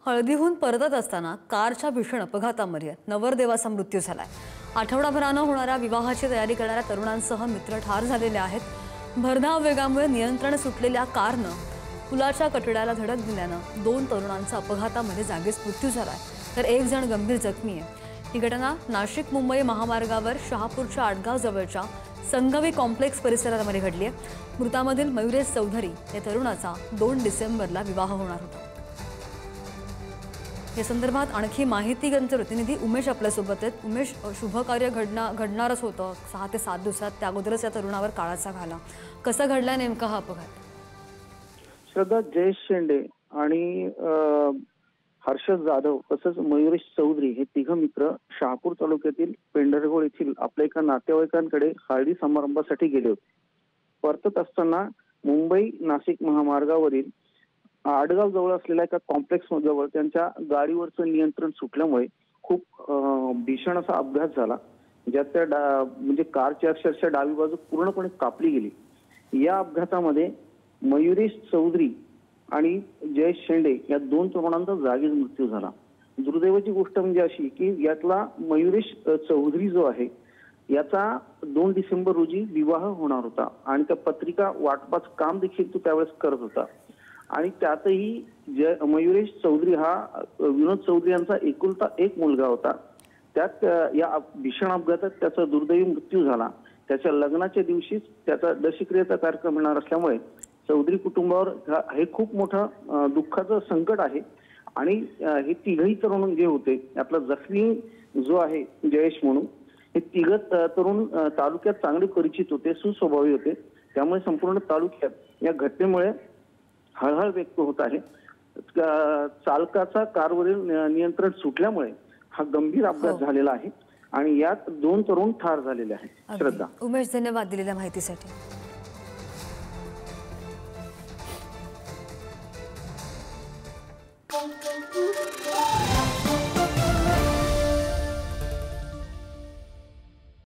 हळदीहून परतत असताना कारच्या भीषण अपघातामध्ये नवरदेवाचा मृत्यू झालाय। आठवडाभरानं होणाऱ्या विवाहाची तयारी करणाऱ्या तरुणांसह मित्र ठार झालेले आहेत। भरधाव वेगामुळे नियंत्रण सुटलेल्या कारनं पुलाच्या कठड्याला धडक दिल्यानं 2 तरुणांचा अपघातामध्ये जागीच मृत्यू झालाय, तर 1 जण गंभीर जखमी आहे। ही घटना नाशिक मुंबई महामार्गावर शहापूरच्या आडगाव जवळच्या संगवी कॉम्प्लेक्स परिसरामध्ये घडली आहे। मृतामधील मयुरेश चौधरी या तरुणाचा 2 डिसेंबरला विवाह होणार होता। या संदर्भात आणखी माहिती आमचे प्रतिनिधी उमेश आपल्यासोबत आहेत। उमेश, शुभकार्य घडणारच होतं 6 ते 7 दिवसात, त्या अगोदरच या तरुणावर काळाचा घाला। कसा घडला नेमका हा अपघात? श्रद्धा, जयेश शेंडे आणि हर्षद जाधव तसंच मयुरेश चौधरी हे 3 मित्र शहापूर तालुक्यातील पेंढरगोळ येथील आपल्या एका नातेवाईकांकडे हळदी समारंभासाठी गेले होते। परतत असताना मुंबई नाशिक महामार्गावरील आडगाव जवळ असलेल्या एका कॉम्प्लेक्स जवळ त्यांच्या गाडीवरचं नियंत्रण सुटल्यामुळे खूप भीषण असा अपघात झाला, ज्यात त्या म्हणजे कारची अक्षरशः डावी बाजू पूर्णपणे कापली गेली। या अपघातामध्ये मयुरेश चौधरी आणि जयेश शेंडे या 2 तरुणांचा जागीच मृत्यू झाला। दुर्दैवाची गोष्ट म्हणजे अशी की यातला मयुरेश चौधरी जो आहे याचा 2 डिसेंबर रोजी विवाह होणार होता आणि त्या पत्रिका वाटपाचं काम देखील तो त्यावेळेस करत होता। आणि त्यातही मयुरेश चौधरी हा विनोद चौधरी यांचा एकुलता एक मुलगा होता। त्यात या भीषण अपघातात त्याचा दुर्दैवी मृत्यू झाला। त्याच्या लग्नाच्या दिवशीच त्याचा दशक्रियेचा कार्यक्रम येणार असल्यामुळे चौधरी कुटुंबावर हे खूप मोठं दुःखाचं संकट आहे। आणि हे 3ही तरुण जे होते, आपला जखमी जो आहे जयेश म्हणून, हे 3 तरुण तालुक्यात चांगले परिचित होते, सुस्वभावी होते। त्यामुळे संपूर्ण तालुक्यात या घटनेमुळे हळहळ व्यक्त होत आहे। चालकाचा कारवरील नियंत्रण सुटल्यामुळे हा गंभीर अपघात झालेला आहे आणि यात 2 तरुण ठार झालेले आहेत। श्रद्धा, उमेश, धन्यवाद दिलेल्या माहितीसाठी। Thank you.